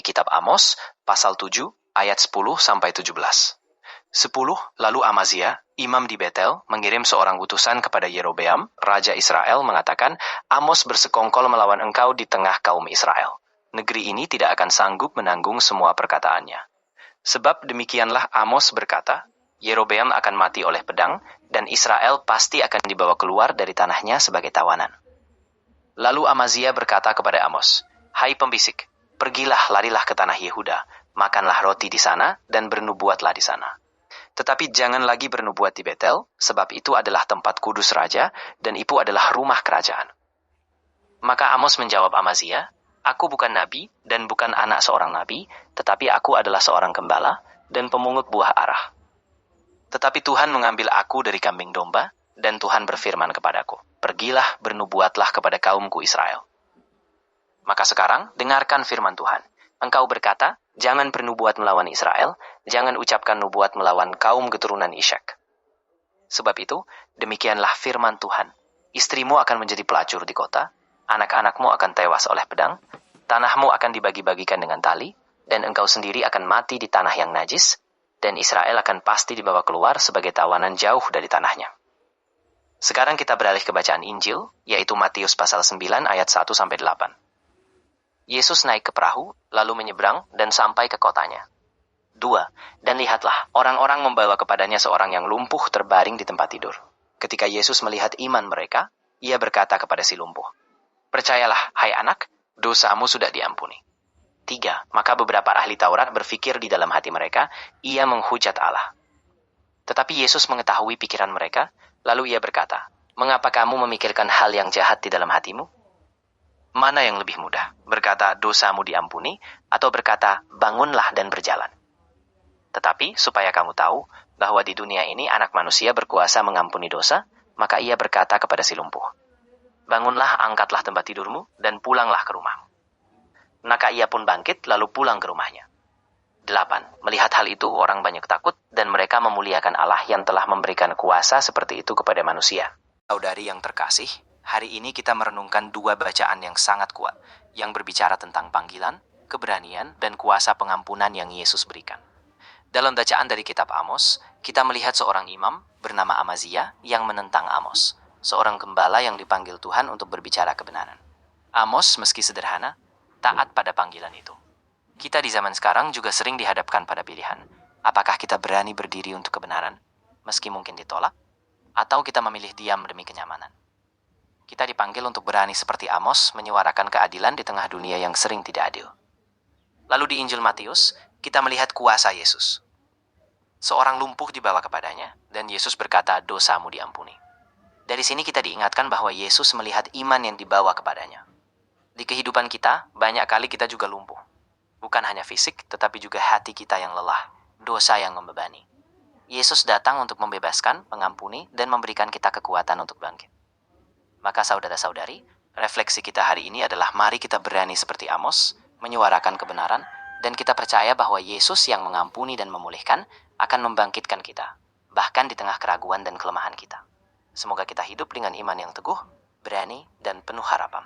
kitab Amos, pasal 7, ayat 10-17. 10. Lalu Amazia, imam di Betel, mengirim seorang utusan kepada Yerobeam, raja Israel, mengatakan, Amos bersekongkol melawan engkau di tengah kaum Israel. Negeri ini tidak akan sanggup menanggung semua perkataannya. Sebab demikianlah Amos berkata, Yerobeam akan mati oleh pedang, dan Israel pasti akan dibawa keluar dari tanahnya sebagai tawanan. Lalu Amazia berkata kepada Amos, Hai pembisik, pergilah larilah ke tanah Yehuda, makanlah roti di sana, dan bernubuatlah di sana. Tetapi jangan lagi bernubuat di Betel, sebab itu adalah tempat kudus raja, dan itu adalah rumah kerajaan. Maka Amos menjawab Amazia, Aku bukan nabi, dan bukan anak seorang nabi, tetapi aku adalah seorang gembala, dan pemungut buah arah. Tetapi Tuhan mengambil aku dari kambing domba, dan Tuhan berfirman kepadaku, Pergilah bernubuatlah kepada kaumku Israel. Maka sekarang, dengarkan firman Tuhan. Engkau berkata, jangan bernubuat melawan Israel, jangan ucapkan nubuat melawan kaum keturunan Ishak. Sebab itu, demikianlah firman Tuhan. Istrimu akan menjadi pelacur di kota, anak-anakmu akan tewas oleh pedang, tanahmu akan dibagi-bagikan dengan tali, dan engkau sendiri akan mati di tanah yang najis, dan Israel akan pasti dibawa keluar sebagai tawanan jauh dari tanahnya. Sekarang kita beralih ke bacaan Injil, yaitu Matius pasal 9 ayat 1-8. Yesus naik ke perahu, lalu menyeberang dan sampai ke kotanya. 2. Dan lihatlah, orang-orang membawa kepadanya seorang yang lumpuh terbaring di tempat tidur. Ketika Yesus melihat iman mereka, ia berkata kepada si lumpuh, Percayalah, hai anak, dosamu sudah diampuni. 3. Maka beberapa ahli Taurat berfikir di dalam hati mereka, ia menghujat Allah. Tetapi Yesus mengetahui pikiran mereka, lalu ia berkata, Mengapa kamu memikirkan hal yang jahat di dalam hatimu? Mana yang lebih mudah, berkata dosamu diampuni, atau berkata bangunlah dan berjalan? Tetapi supaya kamu tahu bahwa di dunia ini anak manusia berkuasa mengampuni dosa, maka ia berkata kepada si lumpuh, Bangunlah, angkatlah tempat tidurmu, dan pulanglah ke rumahmu. Maka ia pun bangkit lalu pulang ke rumahnya. 8. Melihat hal itu orang banyak takut, dan mereka memuliakan Allah yang telah memberikan kuasa seperti itu kepada manusia. Saudari yang terkasih, hari ini kita merenungkan dua bacaan yang sangat kuat, yang berbicara tentang panggilan, keberanian, dan kuasa pengampunan yang Yesus berikan. Dalam bacaan dari kitab Amos, kita melihat seorang imam bernama Amazia yang menentang Amos, seorang gembala yang dipanggil Tuhan untuk berbicara kebenaran. Amos, meski sederhana, taat pada panggilan itu. Kita di zaman sekarang juga sering dihadapkan pada pilihan, apakah kita berani berdiri untuk kebenaran, meski mungkin ditolak, atau kita memilih diam demi kenyamanan. Kita dipanggil untuk berani seperti Amos, menyuarakan keadilan di tengah dunia yang sering tidak adil. Lalu di Injil Matius, kita melihat kuasa Yesus. Seorang lumpuh dibawa kepadanya, dan Yesus berkata, dosamu diampuni. Dari sini kita diingatkan bahwa Yesus melihat iman yang dibawa kepadanya. Di kehidupan kita, banyak kali kita juga lumpuh. Bukan hanya fisik, tetapi juga hati kita yang lelah, dosa yang membebani. Yesus datang untuk membebaskan, mengampuni, dan memberikan kita kekuatan untuk bangkit. Maka saudara-saudari, refleksi kita hari ini adalah mari kita berani seperti Amos, menyuarakan kebenaran, dan kita percaya bahwa Yesus yang mengampuni dan memulihkan akan membangkitkan kita, bahkan di tengah keraguan dan kelemahan kita. Semoga kita hidup dengan iman yang teguh, berani, dan penuh harapan.